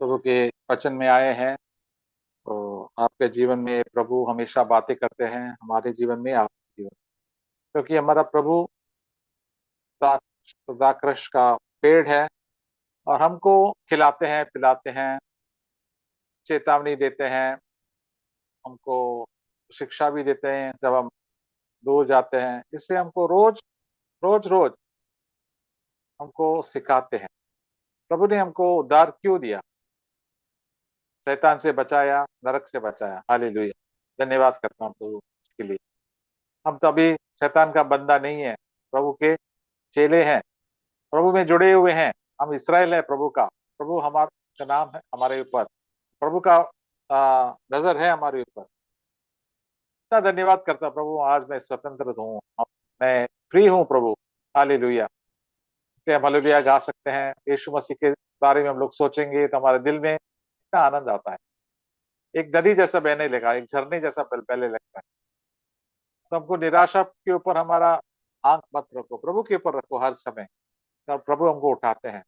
प्रभु के वचन में आए हैं। तो आपके जीवन में प्रभु हमेशा बातें करते हैं, हमारे जीवन में, आपके जीवन, क्योंकि हमारा प्रभु सदाकृष का पेड़ है और हमको खिलाते हैं, पिलाते हैं, चेतावनी देते हैं, हमको शिक्षा भी देते हैं जब हम दूर जाते हैं। इससे हमको रोज रोज रोज हमको सिखाते हैं। प्रभु ने हमको उद्धार क्यों दिया? शैतान से बचाया, नरक से बचाया। हालेलुया, धन्यवाद करता हूँ प्रभु इसके लिए। हम तो अभी शैतान का बंदा नहीं है, प्रभु के चेले हैं, प्रभु में जुड़े हुए हैं। हम इसराइल है प्रभु का। प्रभु हमारा का नाम है हमारे ऊपर, प्रभु का नजर है हमारे ऊपर। इतना धन्यवाद करता हूं, प्रभु आज मैं स्वतंत्र हूँ, मैं फ्री हूँ प्रभु। हालेलुया। इसलिए हम हालेलुया गा सकते हैं। यीशु मसीह के बारे में हम लोग सोचेंगे तो हमारे दिल में इतना आनंद आता है। एक नदी जैसा बहने लगा, एक झरने जैसा पहले लगता है। तो हमको निराशा के ऊपर हमारा आंख मत रखो, प्रभु के ऊपर रखो हर समय। और प्रभु हमको उठाते हैं।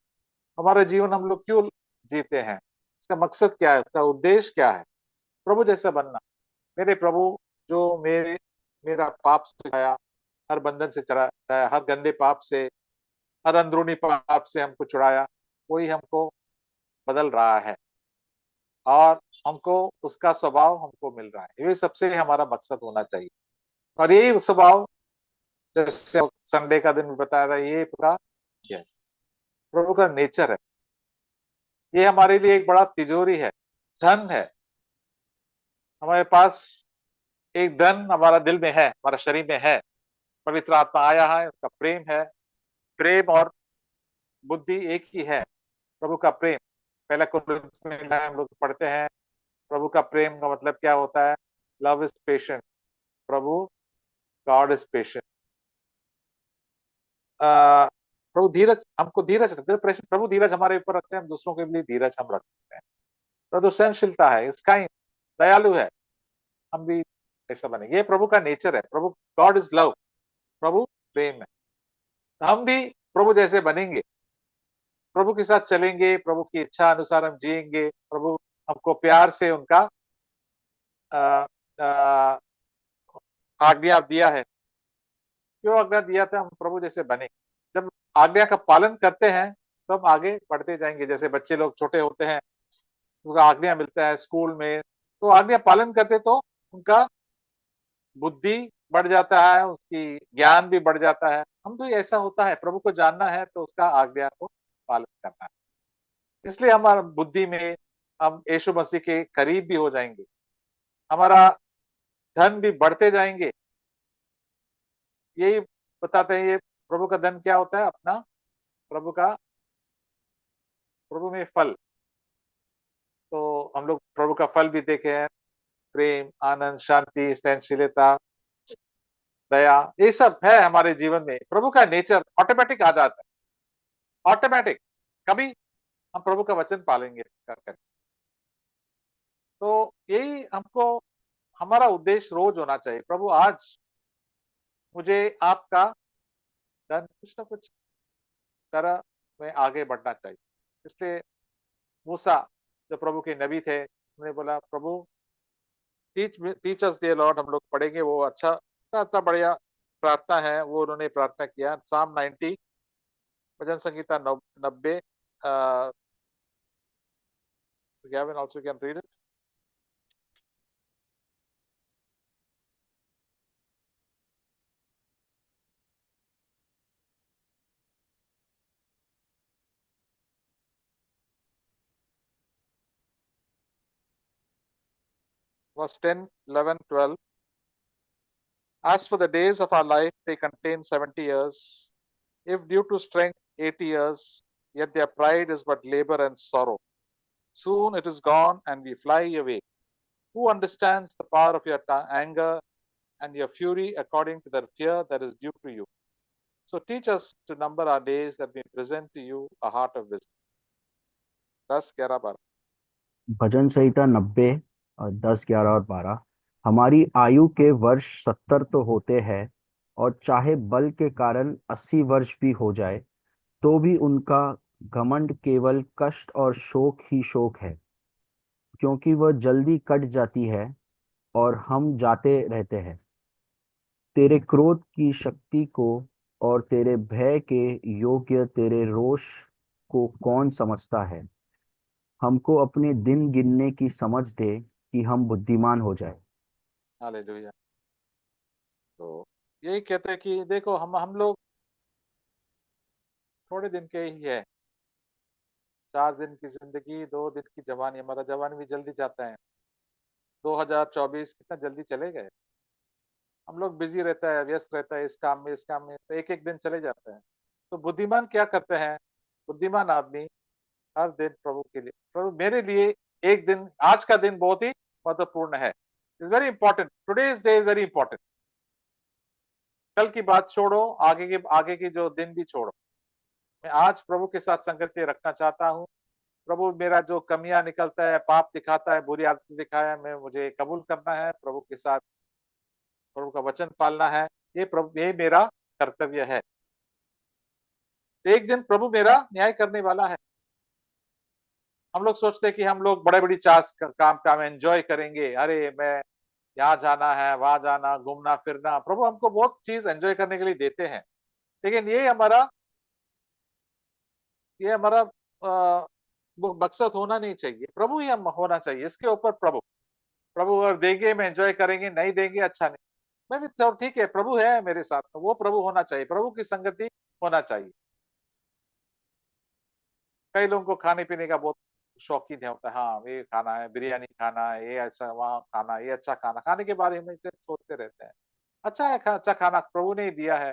हमारा जीवन हम लोग क्यों जीते हैं, इसका मकसद क्या है, उसका उद्देश्य क्या है? प्रभु जैसा बनना। मेरे प्रभु जो मेरा पाप से छुड़ाया, हर बंधन से छुड़ाया, हर गंदे पाप से, हर अंदरूनी पाप से हमको छुड़ाया, वही हमको बदल रहा है और हमको उसका स्वभाव हमको मिल रहा है। ये सबसे हमारा मकसद होना चाहिए। और यही स्वभाव, जैसे संडे का दिन बताया था, ये पूरा प्रभु का नेचर है। ये हमारे लिए एक बड़ा तिजोरी है, धन है। हमारे पास एक धन हमारा दिल में है, हमारा शरीर में है। पवित्र आत्मा आया है, उसका प्रेम है। प्रेम और बुद्धि एक ही है, प्रभु का प्रेम। पहले कुरिन्थियों में हम लोग पढ़ते हैं, प्रभु का प्रेम का मतलब क्या होता है? Love is patient. प्रभु, गॉड इज पेशेंट। प्रभु धीरज, हमको धीरज रखते हैं। प्रभु धीरज हमारे ऊपर रखते हैं, हम दूसरों के लिए धीरज हम रखते हैं। प्रभु सहनशीलता है, इसका दयालु है। हम भी ऐसा बने, ये प्रभु का नेचर है। प्रभु, गॉड इज लव, प्रभु प्रेम है। तो हम भी प्रभु जैसे बनेंगे, प्रभु के साथ चलेंगे, प्रभु की इच्छा अनुसार हम जिएंगे। प्रभु हमको प्यार से उनका आ, आ, आज्ञा दिया है। क्यों आज्ञा दिया था? हम प्रभु जैसे बने। जब आज्ञा का पालन करते हैं तो हम आगे बढ़ते जाएंगे। जैसे बच्चे लोग छोटे होते हैं, उनका आज्ञा मिलता है स्कूल में, तो आज्ञा पालन करते तो उनका बुद्धि बढ़ जाता है, उसकी ज्ञान भी बढ़ जाता है। हम तो ऐसा होता है, प्रभु को जानना है तो उसका आज्ञा को पालन करना है। इसलिए हमारा बुद्धि में हम यीशु मसीह के करीब भी हो जाएंगे, हमारा धन भी बढ़ते जाएंगे। यही बताते हैं, ये प्रभु का धन क्या होता है अपना, प्रभु का, प्रभु में फल। तो हम लोग प्रभु का फल भी देखे हैं, प्रेम, आनंद, शांति, सहनशीलता, दया, ये सब है हमारे जीवन में। प्रभु का नेचर ऑटोमेटिक आ जाता है, ऑटोमेटिक। कभी हम प्रभु का वचन पालेंगे कर कर। तो यही हमको, हमारा उद्देश्य रोज होना चाहिए। प्रभु आज मुझे आपका धन कुछ ना कुछ तरह में आगे बढ़ना चाहिए। इसलिए मूसा, जो प्रभु के नबी थे, उन्होंने बोला, प्रभु टीच अस डियर लॉर्ड। हम लोग पढ़ेंगे वो, अच्छा इतना बढ़िया प्रार्थना है वो उन्होंने प्रार्थना किया। साम 90, भजन Sangeeta 90। Gavin also can read it. Verse 10, 11, 12. As for the days of our life, they contain 70 years. If due to strength, 80 years, yet their pride is but labor and sorrow. Soon it is gone and we fly away. Who understands the power of your anger and your fury according to the fear that is due to you? So teach us to number our days that we present to you a heart of wisdom. 10, 11, 12. भजन संहिता 90 और 10, 11 और 12। हमारी आयु के वर्ष 70 तो होते हैं, और चाहे बल के कारण 80 वर्ष भी हो जाए, तो भी उनका घमंड केवल कष्ट और शोक ही शोक है, क्योंकि वह जल्दी कट जाती है और हम जाते रहते हैं। तेरे क्रोध की शक्ति को और तेरे भय के योग्य तेरे रोष को कौन समझता है। हमको अपने दिन गिनने की समझ दे कि हम बुद्धिमान हो जाए। हालेलुया। तो यही कहते हैं कि देखो हम लोग थोड़े दिन के ही है। 4 दिन की जिंदगी, 2 दिन की जवानी। हमारा जवानी भी जल्दी जाता है। 2024 कितना जल्दी चले गए। हम लोग बिजी रहता है, व्यस्त रहता है, इस काम में, इस काम में, तो एक एक दिन चले जाते हैं। तो बुद्धिमान क्या करते हैं? बुद्धिमान आदमी हर दिन प्रभु के लिए, प्रभु मेरे लिए एक दिन, आज का दिन बहुत ही महत्वपूर्ण है। Is very important, today's day is very important. कल की बात छोड़ो, आगे की जो दिन भी छोड़ो। मैं आज प्रभु के साथ संगति रखना चाहता हूँ। प्रभु मेरा जो कमियां निकलता है, पाप दिखाता है, बुरी आदतें दिखाया, मैं मुझे कबूल करना है, प्रभु के साथ प्रभु का वचन पालना है। ये प्रभु, ये मेरा कर्तव्य है। एक दिन प्रभु मेरा न्याय करने वाला है। हम लोग सोचते हैं कि हम लोग बड़े बड़ी चास काम काम एंजॉय करेंगे। अरे मैं यहाँ जाना है, वहां जाना, घूमना फिरना। प्रभु हमको बहुत चीज एंजॉय करने के लिए देते हैं, लेकिन ये हमारा वो मकसद होना नहीं चाहिए। प्रभु ही हम होना चाहिए, इसके ऊपर प्रभु। प्रभु अगर देंगे मैं एंजॉय करेंगे, नहीं देंगे अच्छा नहीं। मैं भी तो ठीक है, प्रभु है मेरे साथ, तो वो प्रभु होना चाहिए, प्रभु की संगति होना चाहिए। कई लोगों को खाने पीने का बहुत शौकीन है, होता है, हाँ ये खाना है, बिरयानी खाना है, ये अच्छा वहाँ खाना, ये अच्छा खाना, खाने के बारे में सोचते रहते हैं। अच्छा है, अच्छा खाना प्रभु ने ही दिया है,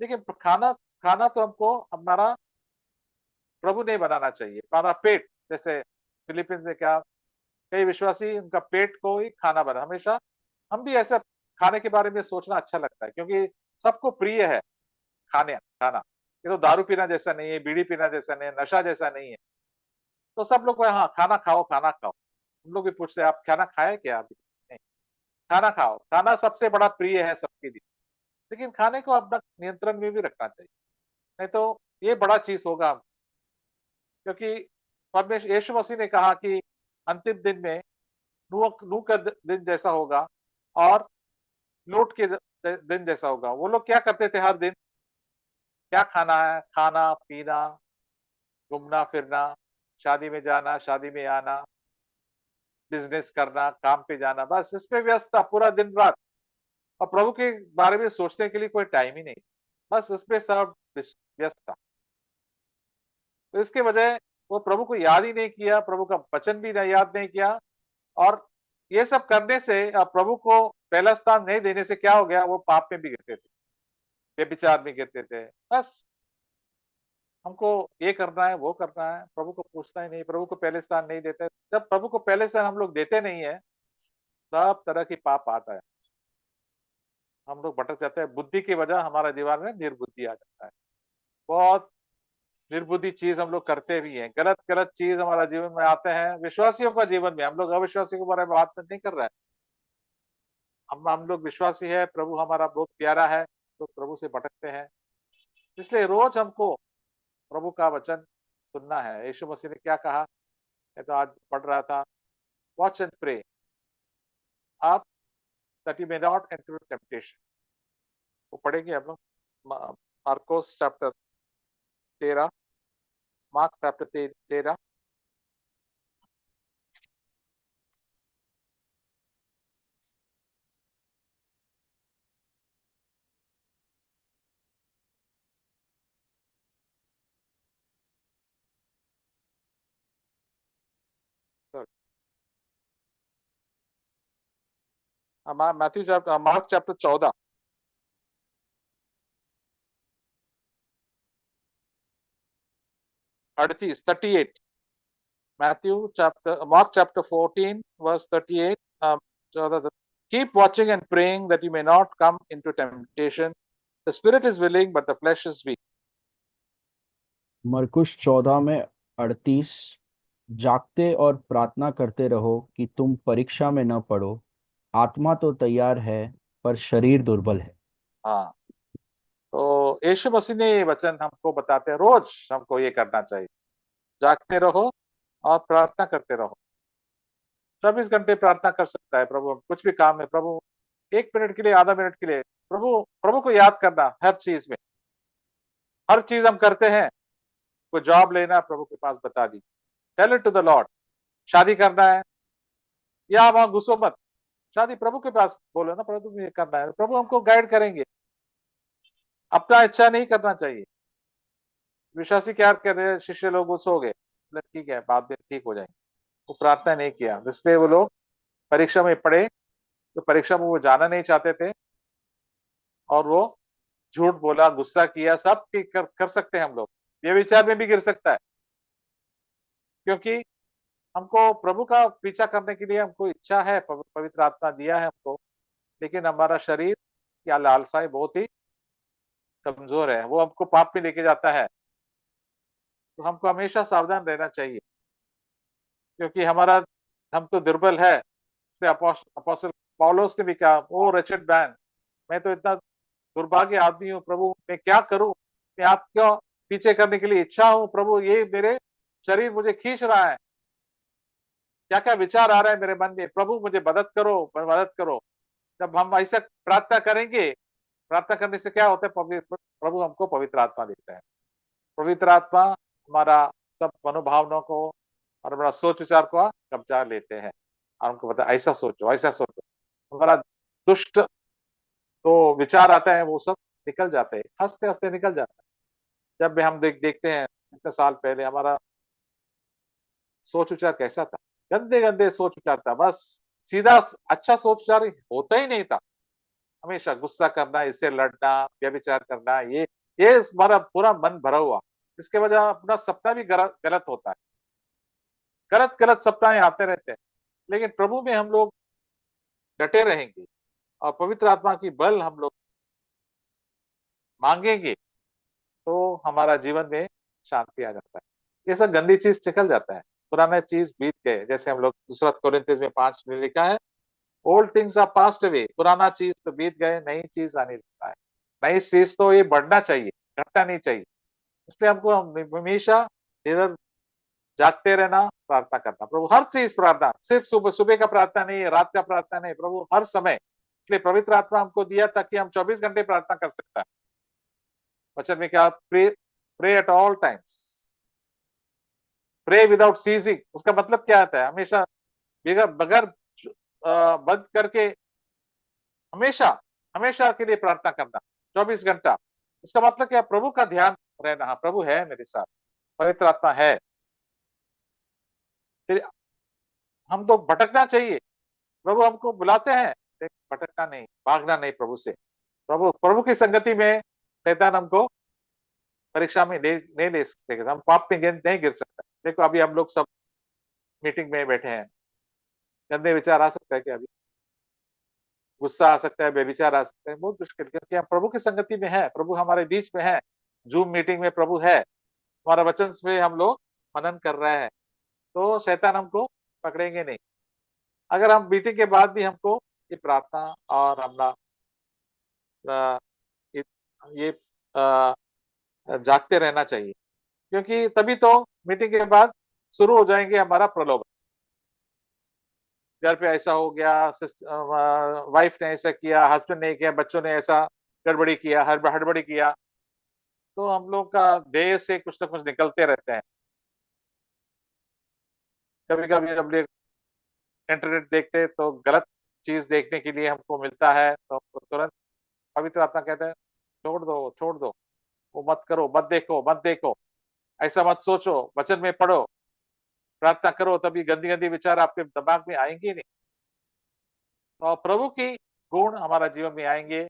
लेकिन खाना खाना तो हमको हमारा प्रभु ने बनाना चाहिए। हमारा पेट, जैसे फिलीपींस में क्या, कई विश्वासी उनका पेट को ही खाना बना हमेशा। हम भी ऐसा खाने के बारे में सोचना अच्छा लगता है, क्योंकि सबको प्रिय है खाने खाना। ये तो दारू पीना जैसा नहीं है, बीड़ी पीना जैसा नहीं है, नशा जैसा नहीं है। तो सब लोग हाँ खाना खाओ, खाना खाओ। हम लोग भी पूछते हैं आप खाना खाए क्या अभी? नहीं, खाना खाओ। खाना सबसे बड़ा प्रिय है सबके लिए, लेकिन खाने को अपना नियंत्रण में भी रखना चाहिए, नहीं तो ये बड़ा चीज होगा। क्योंकि परमेश्वर यीशु मसीह ने कहा कि अंतिम दिन में नूह नूह का दिन जैसा होगा, और लूट के दिन जैसा होगा। वो लोग क्या करते थे हर दिन? क्या खाना है, खाना पीना, घूमना फिरना, शादी में जाना, शादी में आना, बिजनेस करना, काम पे जाना, बस इस पे व्यस्त था पूरा दिन रात। और प्रभु के बारे में सोचने के लिए कोई टाइम ही नहीं, बस इस पे सब व्यस्त था। तो इसके वजह वो प्रभु को याद ही नहीं किया, प्रभु का वचन भी याद नहीं किया। और ये सब करने से प्रभु को पहला स्थान नहीं देने से क्या हो गया? वो पाप में भी गिरते थे, व्यभिचार में गिरते थे। बस हमको ये करना है, वो करना है, प्रभु को पूछना ही नहीं, प्रभु को पहले स्थान नहीं देते। जब प्रभु को पहले स्थान हम लोग देते नहीं है, सब तरह की पाप आता है, हम लोग भटक जाते हैं। बुद्धि की वजह हमारे दीवार में निर्बुद्धि आ जाता है। बहुत निर्बुद्धि चीज हम लोग करते भी हैं, गलत गलत चीज हमारा जीवन में आते हैं, विश्वासियों का जीवन में। हम लोग अविश्वासियों के बारे में बात नहीं कर रहे हैं। हम लोग विश्वासी है, प्रभु हमारा बहुत प्यारा है, तो प्रभु से भटकते हैं। इसलिए रोज हमको प्रभु का वचन सुनना है। यीशु मसीह ने क्या कहा? मैं तो आज पढ़ रहा था, वॉच एंड प्रे आप that you may not enter temptation. वो पढ़ेंगे हम लोग, Marcos chapter 13, mark chapter 13। Matthew chapter, mark chapter 14, 38। Matthew chapter, Mark chapter 14, verse 38. Keep watching and praying that you may not come into temptation. The spirit is willing, but the flesh is weak. मरकुश 14 में 38। जागते और प्रार्थना करते रहो कि तुम परीक्षा में न पड़ो। आत्मा तो तैयार है, पर शरीर दुर्बल है। हाँ, तो यीशु मसीह ने ये वचन हमको बताते हैं, रोज हमको ये करना चाहिए। जागते रहो और प्रार्थना करते रहो। 24 घंटे प्रार्थना कर सकता है प्रभु, कुछ भी काम है प्रभु, 1 मिनट के लिए, आधा मिनट के लिए प्रभु प्रभु को याद करना हर चीज में। हर चीज हम करते हैं, कोई जॉब लेना प्रभु के पास बता दी, tell it to the lord. शादी करना है, या वहां घुसो मत, शादी प्रभु के पास बोलो ना, प्रभु तुम्हें ये करना है, प्रभु हमको गाइड करेंगे। अपना इच्छा नहीं करना चाहिए। विश्वासी क्या कर रहे हैं, शिष्य लोग घुस हो गए, बोले, ठीक है बाद में ठीक हो जाएंगे। वो प्रार्थना नहीं किया, इसलिए वो लोग परीक्षा में पढ़े, तो परीक्षा में वो जाना नहीं चाहते थे, और वो झूठ बोला, गुस्सा किया, सब कर सकते हैं हम लोग। ये विचार में भी गिर सकता है, क्योंकि हमको प्रभु का पीछा करने के लिए हमको इच्छा है, पवित्र आत्मा दिया है हमको, लेकिन हमारा शरीर या लालसाएं बहुत ही कमजोर है, वो हमको पाप में लेके जाता है। तो हमको हमेशा सावधान रहना चाहिए, क्योंकि हम तो दुर्बल है। अपोस्टल पौलुस ने भी कहा, ओ रिचर्ड मैन, मैं तो इतना दुर्भाग्य आदमी हूँ प्रभु, मैं क्या करूं, मैं आपको पीछे करने के लिए इच्छा हूं प्रभु, ये मेरे शरीर मुझे खींच रहा है, क्या क्या विचार आ रहा है मेरे मन में, प्रभु मुझे मदद करो, मदद करो। जब हम ऐसा प्रार्थना करेंगे, प्रार्थना करने से क्या होता है, प्रभु हमको पवित्र आत्मा देता है। पवित्र आत्मा हमारा सब मनोभावनाओं को और हमारा सोच विचार को कब्जा लेते हैं, और हमको पता है, ऐसा सोचो, ऐसा सोचो। हमारा दुष्ट तो विचार आता है, वो सब निकल जाते हैं, हंसते हंसते निकल जाता है। जब भी हम देखते हैं इतने साल पहले हमारा सोच विचार कैसा था, गंदे गंदे सोच विचार था, बस सीधा अच्छा सोच विचार होता ही नहीं था। हमेशा गुस्सा करना, इससे लड़ना, व्यभिचार करना, ये हमारा पूरा मन भरा हुआ। इसके वजह अपना सपना भी गलत गलत होता है, गलत गलत सपने आते रहते हैं। लेकिन प्रभु में हम लोग डटे रहेंगे और पवित्र आत्मा की बल हम लोग मांगेंगे, तो हमारा जीवन में शांति आ जाता है, ये सब गंदी चीज निकल जाता है, पुराने चीज बीत गए। जैसे हम लोग दूसरा कोरिन्थियस में 5 में लिखा है, old things are passed away, पुराना चीज तो बीत गए, नई चीज आने लगता है। नई चीज तो ये बढ़ना चाहिए, घटना नहीं चाहिए। इसलिए हमको हमेशा इधर जागते रहना, प्रार्थना करना, प्रभु हर चीज प्रार्थना, सिर्फ सुबह सुबह का प्रार्थना नहीं है, रात का प्रार्थना नहीं, प्रभु हर समय। इसलिए पवित्र आत्मा हमको दिया ताकि हम 24 घंटे प्रार्थना कर सकता है। वचन में क्या, pray, pray at all times, pray without ceasing, उसका मतलब क्या आता है, हमेशा बगैर बगैर बंद करके, हमेशा हमेशा के लिए प्रार्थना करना, 24 घंटा। उसका मतलब क्या, प्रभु का ध्यान रहना, हाँ प्रभु है मेरे साथ, पवित्र आत्मा है। फिर हम तो भटकना चाहिए, प्रभु हमको बुलाते हैं, लेकिन भटकना नहीं, भागना नहीं प्रभु से। प्रभु प्रभु की संगति में शैतान हमको परीक्षा में नहीं ले सकते, हम पाप में नहीं गिर सकता। देखो अभी हम लोग सब मीटिंग में बैठे हैं, गंदे विचार आ सकता है क्या, अभी गुस्सा आ सकता है, बेविचार आ सकते हैं, बहुत मुश्किल, क्योंकि हम प्रभु की संगति में है, प्रभु हमारे बीच में है। जूम मीटिंग में प्रभु है, हमारा वचन में हम लोग मनन कर रहे हैं, तो शैतान हमको पकड़ेंगे नहीं। अगर हम मीटिंग के बाद भी हमको ये प्रार्थना और अपना ये ये, अ, जागते रहना चाहिए, क्योंकि तभी तो मीटिंग के बाद शुरू हो जाएंगे हमारा प्रलोभन। घर पे ऐसा हो गया, वाइफ ने ऐसा किया, हस्बैंड ने किया, बच्चों ने ऐसा गड़बड़ी किया, हड़बड़ी किया, तो हम लोग का देह से कुछ ना कुछ निकलते रहते हैं। कभी कभी जब इंटरनेट देखते तो गलत चीज देखने के लिए हमको मिलता है, तो तुरंत पवित्र आत्मा कहता है, छोड़ दो, छोड़ दो, वो मत करो, मत देखो, मत देखो, ऐसा मत सोचो, वचन में पढ़ो, प्रार्थना करो, तभी गंदी गंदी विचार आपके दिमाग में आएंगे नहीं। तो प्रभु की गुण हमारा जीवन में आएंगे,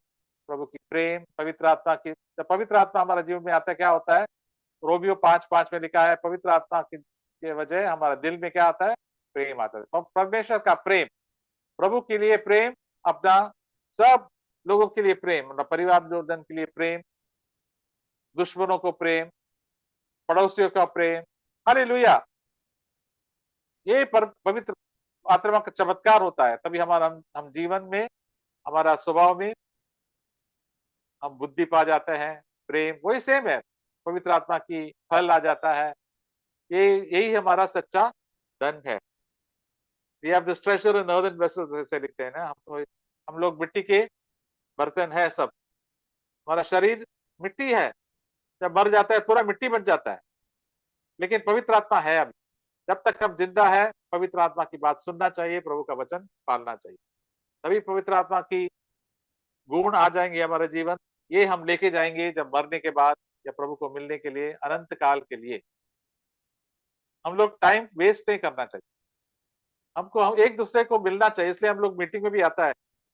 प्रभु की प्रेम, पवित्र आत्मा की, जब पवित्र आत्मा हमारा जीवन में आता है, क्या होता है, रोमियो 5:5 में लिखा है, पवित्र आत्मा के वजह हमारा दिल में क्या आता है, प्रेम आता है। परमेश्वर का प्रेम, प्रभु के लिए प्रेम, अपना सब लोगों के लिए प्रेम, अपना परिवार जोड़न के लिए प्रेम, दुश्मनों को प्रेम, पड़ोसियों का प्रेम, हालेलुया। ये पवित्र आत्मा का चमत्कार होता है, तभी हमारा हम जीवन में, हमारा स्वभाव में हम बुद्धि पा जाते हैं, प्रेम वही सेम है, पवित्र आत्मा की फल आ जाता है, ये यही हमारा सच्चा धन है। We have this treasure in earthen vessels, ऐसे लिखते हैं ना। हम लोग मिट्टी के बर्तन है सब। हमारा शरीर मिट्टी है, जब मर जाता है पूरा मिट्टी बन जाता है, लेकिन पवित्र आत्मा है अभी। जब तक हम जिंदा है, पवित्र आत्मा की बात सुनना चाहिए, प्रभु का वचन पालना चाहिए, तभी पवित्र आत्मा की गुण आ जाएंगे हमारे जीवन। ये हम लेके जाएंगे जब मरने के बाद, या प्रभु को मिलने के लिए, अनंत काल के लिए। हम लोग टाइम वेस्ट नहीं करना चाहिए, हमको हम एक दूसरे को मिलना चाहिए। इसलिए हम लोग मीटिंग में भी आता है,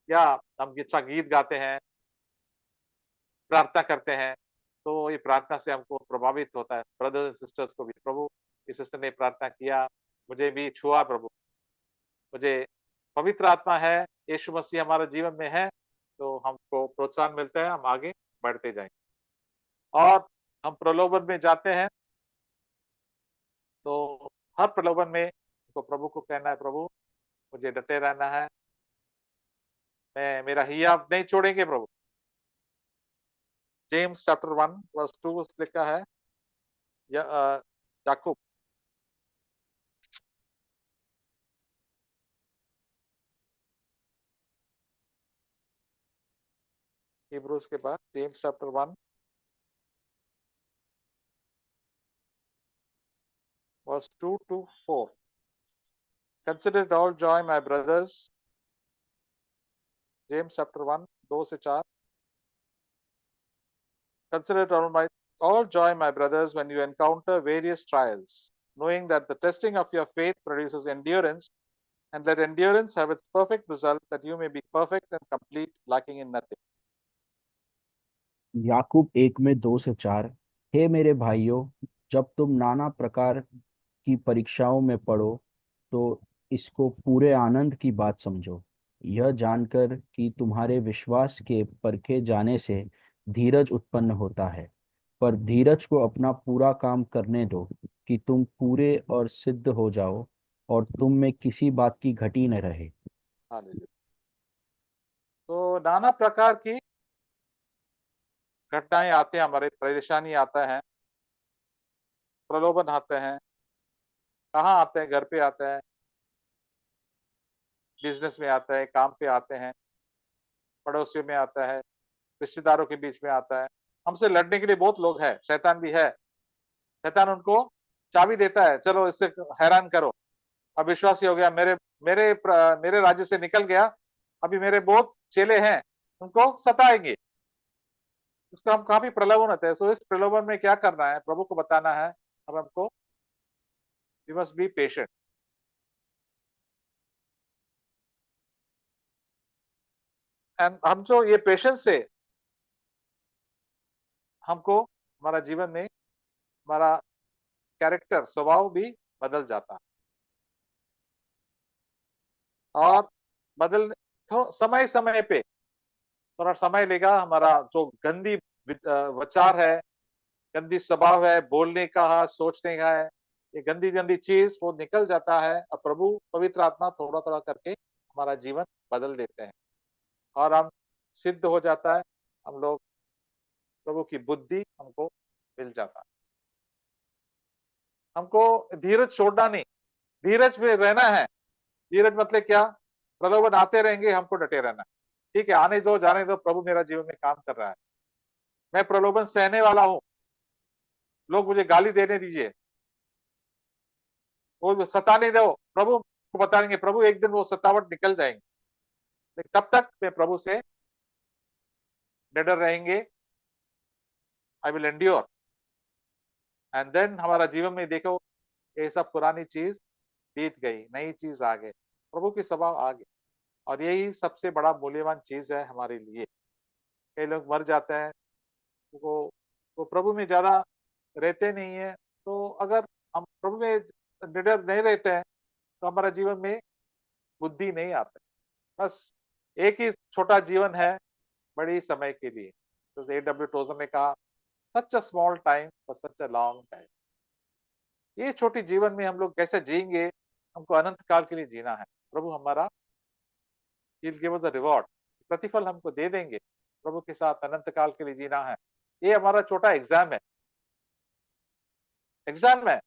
या हम अच्छा गीत गाते हैं, प्रार्थना करते हैं, तो ये प्रार्थना से हमको प्रभावित होता है। ब्रदर्स एंड सिस्टर्स को भी, प्रभु इस सिस्टर ने प्रार्थना किया, मुझे भी छुआ प्रभु, मुझे पवित्र आत्मा है, यीशु मसीह हमारे जीवन में है, तो हमको प्रोत्साहन मिलता है, हम आगे बढ़ते जाएंगे। और हम प्रलोभन में जाते हैं, तो हर प्रलोभन में हमको प्रभु को कहना है, प्रभु मुझे डटे रहना है, मैं मेरा हिया नहीं छोड़ेंगे प्रभु। जेम्स चैप्टर 1 वर्स 2 लिखा है, या याकूब हिब्रूज के बाद James chapter 1 verse 2 to 4. Consider it all joy, my brothers. James chapter 1, 2 से 4. Consider it all joy, my brothers, when you encounter various trials, knowing that the testing of your faith produces endurance, and let endurance have its perfect result, that you may be perfect and complete, lacking in nothing. याकूब 1 में 2 से 4। हे मेरे भाइयों, जब तुम नाना प्रकार की परीक्षाओं में पड़ो तो इसको पूरे आनंद की बात समझो, यह जानकर कि तुम्हारे विश्वास के परखे जाने से धीरज उत्पन्न होता है। पर धीरज को अपना पूरा काम करने दो, कि तुम पूरे और सिद्ध हो जाओ और तुम में किसी बात की घटी न रहे। हालेलुया। तो नाना प्रकार की घटनाएं आते हैं, हमारे परेशानी आता है, प्रलोभन आते हैं। कहाँ आते हैं? घर पे आता है, बिजनेस में आता है, काम पे आते हैं, पड़ोसियों में आता है, रिश्तेदारों के बीच में आता है। हमसे लड़ने के लिए बहुत लोग हैं, शैतान भी है। शैतान उनको चाबी देता है, चलो इससे हैरान करो, अब विश्वासी हो गया, मेरे राज्य से निकल गया, अभी मेरे बहुत चेले हैं, उनको सताएंगे। उसका हम काफी प्रलोभन होते हैं। सो इस प्रलोभन में क्या करना है, प्रभु को बताना है। अब हमको we must be patient. And हम जो ये पेशेंस से हमको हमारा जीवन में हमारा कैरेक्टर, स्वभाव भी बदल जाता है। और बदल तो समय समय पे थोड़ा समय लेगा। हमारा जो गंदी विचार है, गंदी स्वभाव है, बोलने का है, सोचने का है, ये गंदी गंदी चीज वो निकल जाता है। और प्रभु पवित्र आत्मा थोड़ा थोड़ा करके हमारा जीवन बदल देते हैं, और हम सिद्ध हो जाता है। हम लोग प्रभु की बुद्धि हमको मिल जाता है। हमको धीरज छोड़ना नहीं, धीरज में रहना है। धीरज मतलब क्या? प्रलोभन आते रहेंगे, हमको डटे रहना है। ठीक है, आने दो, जाने दो, प्रभु मेरा जीवन में काम कर रहा है, मैं प्रलोभन सहने वाला हूँ। लोग मुझे गाली देने दीजिए, वो सताने दो, प्रभु को बता देंगे, प्रभु एक दिन वो सतावट निकल जाएंगे। लेकिन तब तक मैं प्रभु से निडर रहेंगे। I will endure. And then हमारा जीवन में देखो, ये सब पुरानी चीज बीत गई, नई चीज आ गई, प्रभु की स्वभाव आ गई। और यही सबसे बड़ा मूल्यवान चीज है हमारे लिए। कई लोग मर जाते हैं, वो वो प्रभु में ज्यादा रहते नहीं है। तो अगर हम प्रभु में निडर नहीं रहते हैं, तो हमारा जीवन में बुद्धि नहीं आता। बस एक ही छोटा जीवन है, बड़ी समय के लिए। तो A.W. टोजर ने कहा, such a small time for such a long time. ये छोटी जीवन में हम लोग कैसे जिएंगे? हमको अनंत काल के लिए जीना है। प्रभु हमारा He'll give us the reward, प्रतिफल हमको दे देंगे। प्रभु के साथ अनंत काल के लिए जीना है। ये हमारा छोटा एग्जाम है, एग्जाम है।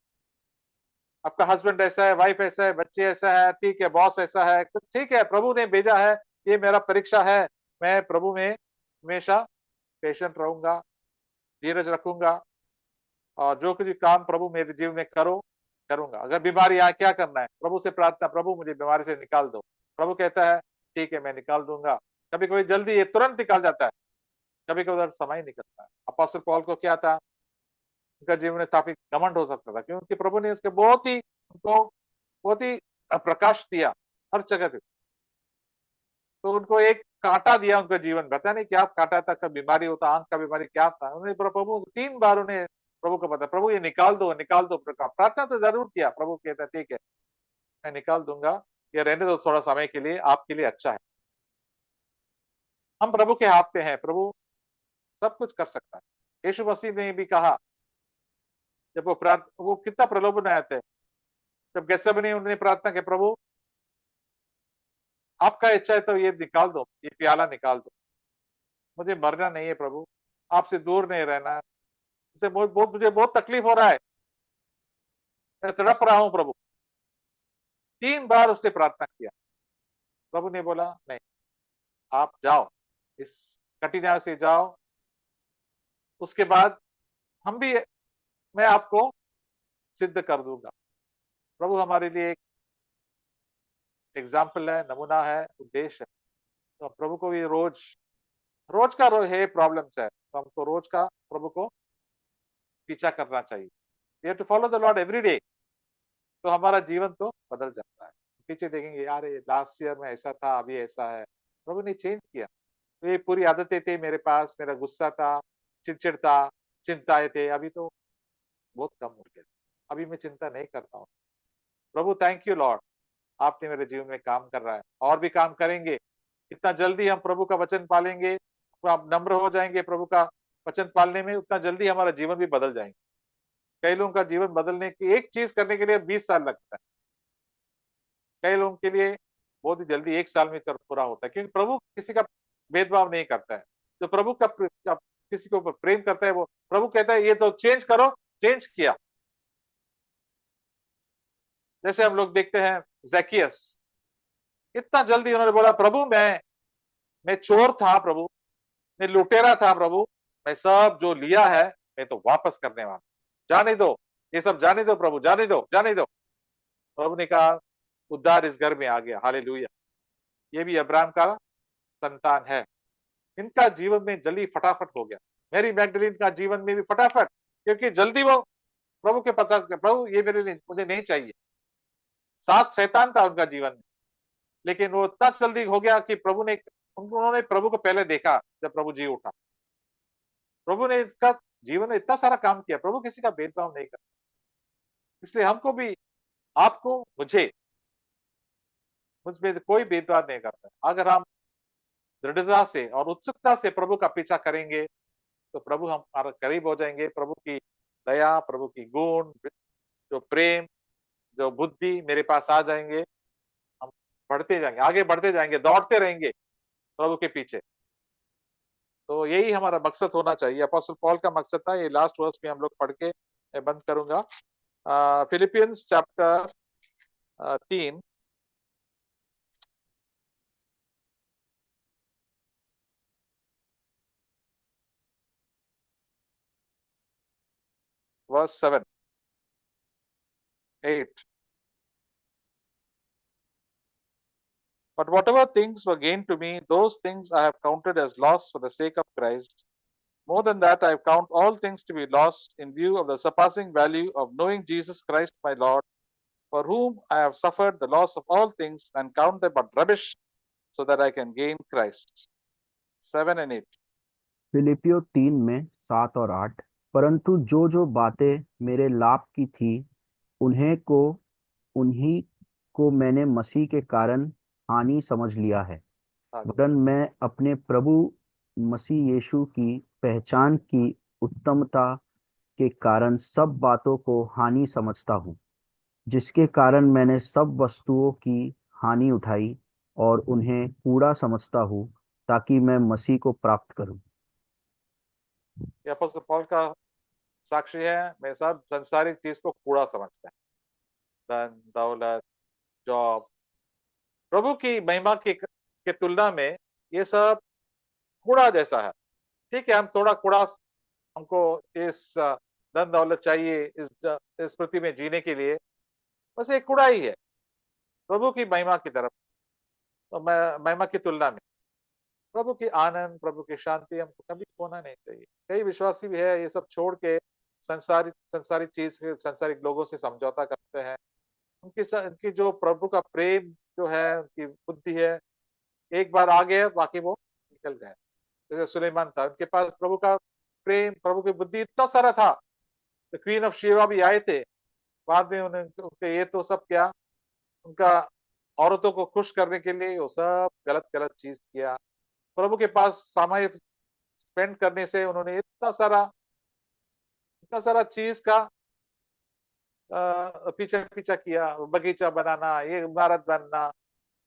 आपका हस्बैंड ऐसा है, वाइफ ऐसा है, बच्चे ऐसा है, ठीक है, बॉस ऐसा है, कुछ ठीक है, प्रभु ने भेजा है, ये मेरा परीक्षा है। मैं प्रभु में हमेशा पेशेंट रहूंगा, धीरज रखूंगा, और जो कुछ काम प्रभु मेरे जीवन में करूंगा। अगर बीमारी आए, क्या करना है? प्रभु से प्रार्थना, प्रभु मुझे बीमारी से निकाल दो। प्रभु कहता है ठीक है, मैं निकाल दूंगा। कभी कभी जल्दी, ये तुरंत निकाल जाता है, कभी कभी समय निकलता है। अपोस्टल पौल को क्या था? उनका जीवन में काफी घमंड हो सकता था, क्योंकि प्रभु ने उसके बहुत ही प्रकाश दिया हर जगह पे। तो उनको एक कांटा दिया उनका जीवन, पता नहीं क्या कांटा था, कब बीमारी होता, आंख का बीमारी क्या था, उन्हें प्रभु 3 बार उन्हें प्रभु को पता, प्रभु ये निकाल दो, निकाल दो। प्रार्थना तो जरूर किया, प्रभु कहता ठीक है, मैं निकाल दूंगा, ये रहने दो थोड़ा समय के लिए, आपके लिए अच्छा है। हम प्रभु के हाथ पे हैं, प्रभु सब कुछ कर सकता है। यीशु मसीह ने भी कहा, जब वो कितना प्रलोभन आए थे, जब गेत्सेमनी उन्होंने प्रार्थना की, प्रभु आपका इच्छा है तो ये निकाल दो, ये प्याला निकाल दो, मुझे मरना नहीं है प्रभु, आपसे दूर नहीं रहना, इससे मुझे बहुत तकलीफ हो रहा है, मैं तड़प रहा हूं प्रभु। 3 बार उसने प्रार्थना किया। प्रभु ने बोला नहीं, आप जाओ, इस कठिनाई से जाओ, उसके बाद हम भी, मैं आपको सिद्ध कर दूंगा। प्रभु हमारे लिए एक एग्जाम्पल है, नमूना है, उद्देश्य है। तो प्रभु को ये रोज रोज का रोज है प्रॉब्लम्स है, तो हमको रोज का प्रभु को पीछा करना चाहिए। We have to follow the Lord every day, तो हमारा जीवन तो बदल जाता है। पीछे देखेंगे, यार ये लास्ट ईयर में ऐसा था, अभी ऐसा है, प्रभु ने चेंज किया। तो ये पूरी आदतें थी मेरे पास, मेरा गुस्सा था, चिड़चिड़ था, चिंताएं थे, अभी तो बहुत कम हो गया, अभी मैं चिंता नहीं करता हूँ। प्रभु थैंक यू लॉर्ड, आपने मेरे जीवन में काम कर रहा है, और भी काम करेंगे। इतना जल्दी हम प्रभु का वचन पालेंगे, तो आप नम्र हो जाएंगे प्रभु का वचन पालने में, उतना जल्दी हमारा जीवन भी बदल जाएंगे। कई लोगों का जीवन बदलने की, एक चीज करने के लिए 20 साल लगता है, कई लोगों के लिए बहुत ही जल्दी 1 साल में पूरा होता है, क्योंकि प्रभु किसी का भेदभाव नहीं करता है। जो प्रभु का किसी के ऊपर प्रेम करता है, वो प्रभु कहता है ये तो चेंज करो, चेंज किया। जैसे हम लोग देखते हैं जैकियस, इतना जल्दी उन्होंने बोला, प्रभु मैं चोर था प्रभु, मैं लुटेरा था प्रभु, मैं सब जो लिया है मैं तो वापस करने वाला, जाने दो, ये सब जाने दो प्रभु, जाने दो, जाने दो। प्रभु ने कहा उद्धार इस घर में आ गया, हालेलुया। ये भी अब्राहम का संतान है। इनका जीवन में जल्दी फटाफट हो गया। मैरी मैगडलीन का जीवन में भी फटाफट, क्योंकि जल्दी वो प्रभु के पता, प्रभु ये मेरे लिए, मुझे नहीं चाहिए। सात शैतान था उनका जीवन में, लेकिन वो इतना जल्दी हो गया कि उन्होंने प्रभु को पहले देखा जब प्रभु जी उठा। प्रभु ने इसका जीवन में इतना सारा काम किया, प्रभु किसी का भेदभाव नहीं करता। इसलिए हमको भी, आपको, मुझ में कोई भेदभाव नहीं करता। अगर हम दृढ़ता से और उत्सुकता से प्रभु का पीछा करेंगे, तो प्रभु हमारे करीब हो जाएंगे। प्रभु की दया, प्रभु की गुण, जो प्रेम, जो बुद्धि मेरे पास आ जाएंगे। हम बढ़ते जाएंगे, आगे बढ़ते जाएंगे, दौड़ते रहेंगे प्रभु के पीछे। तो यही हमारा मकसद होना चाहिए। अपोस्टल पॉल का मकसद था। ये लास्ट वर्स में हम लोग पढ़ के मैं बंद करूंगा। Philippians chapter 3 verse 7, 8। But whatever things were gained to me, those things I have counted as loss for the sake of Christ. More than that, I count all things to be lost in view of the surpassing value of knowing Jesus Christ my Lord, for whom I have suffered the loss of all things and count them but rubbish, so that I can gain Christ. 7 and 8. फिलिपियो 3 में 7 और 8। परंतु जो जो बातें मेरे लाभ की थी, उन्हें को उन्हीं को मैंने मसीह के कारण हानि समझ लिया है। हाँ जी। वरन मैं अपने प्रभु मसीह यीशु की पहचान की उत्तमता के कारण सब बातों को हानि समझता हूँ, जिसके कारण मैंने सब वस्तुओं की हानि उठाई और उन्हें कूड़ा समझता हूँ, ताकि मैं मसीह को प्राप्त करूं। ये अपोस्टल पॉल का साक्ष्य है। मैं सब संसारिक चीज को कूड़ा समझता है, धन, दौलत, जॉब, प्रभु की महिमा के तुलना में ये सब कूड़ा जैसा है। ठीक है, हम थोड़ा कूड़ा हमको इस धन दौलत चाहिए इस पृथ्वी में जीने के लिए, बस एक कूड़ा ही है प्रभु की महिमा की तरफ, तो महिमा की तुलना में प्रभु की आनंद, प्रभु की शांति हमको कभी खोना नहीं चाहिए। कई विश्वासी भी है ये सब छोड़ के संसारिक संसारिक चीज संसारिक लोगों से समझौता करते हैं। उनकी जो प्रभु का प्रेम जो है, उनकी बुद्धि है, एक बार आ गए बाकी वो निकल गए। जैसे सुलेमान था, उनके पास प्रभु का प्रेम, प्रभु की बुद्धि इतना सारा था, तो क्वीन ऑफ शेबा भी आए थे, बाद में उन्हें उनके ये तो सब क्या, उनका औरतों को खुश करने के लिए वो सब गलत गलत चीज किया। प्रभु के पास समय स्पेंड करने से उन्होंने इतना सारा चीज का पीछे पीछा किया, बगीचा बनाना, ये इमारत बनना।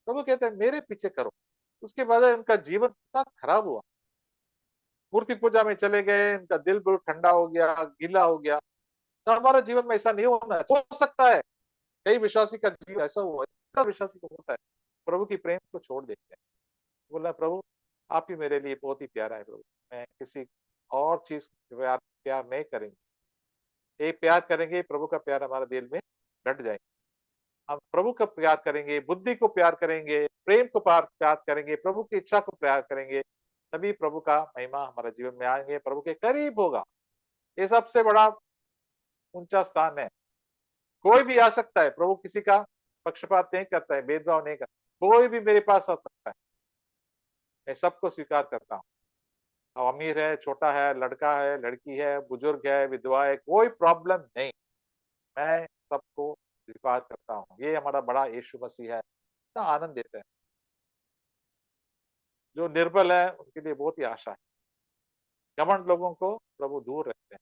प्रभु कहते हैं मेरे पीछे करो। उसके बाद उनका जीवन इतना खराब हुआ, मूर्ति पूजा में चले गए, उनका दिल बिल्कुल ठंडा हो गया, गीला हो गया। तो हमारा जीवन में ऐसा नहीं होना है। हो सकता है कई विश्वासी का जीवन ऐसा हुआ, इतना विश्वासी को होता है, प्रभु की प्रेम को छोड़ देते हैं। बोला प्रभु आप ही मेरे लिए बहुत ही प्यारा है प्रभु, मैं किसी और चीज को प्यार प्यार नहीं करेंगे। एक प्यार करेंगे, प्रभु का प्यार हमारे दिल में डट जाएगा। हम प्रभु का प्यार करेंगे, बुद्धि को प्यार करेंगे, प्रेम को प्यार करेंगे, प्रभु की इच्छा को प्यार करेंगे, तभी प्रभु का महिमा हमारे जीवन में आएंगे, प्रभु के करीब होगा। ये सबसे बड़ा ऊंचा स्थान है। कोई भी आ सकता है, प्रभु किसी का पक्षपात नहीं करता है, भेदभाव नहीं करता, कोई भी मेरे पास आ सकता है, मैं सबको स्वीकार करता हूँ। अब अमीर है, छोटा है, लड़का है, लड़की है, बुजुर्ग है, विधवा है, कोई प्रॉब्लम नहीं, मैं सबको स्वीकार करता हूँ। ये हमारा बड़ा यीशु मसीह है, इतना आनंद देता है। जो निर्बल है उनके लिए बहुत ही आशा है। घमंड लोगों को प्रभु दूर रखते हैं।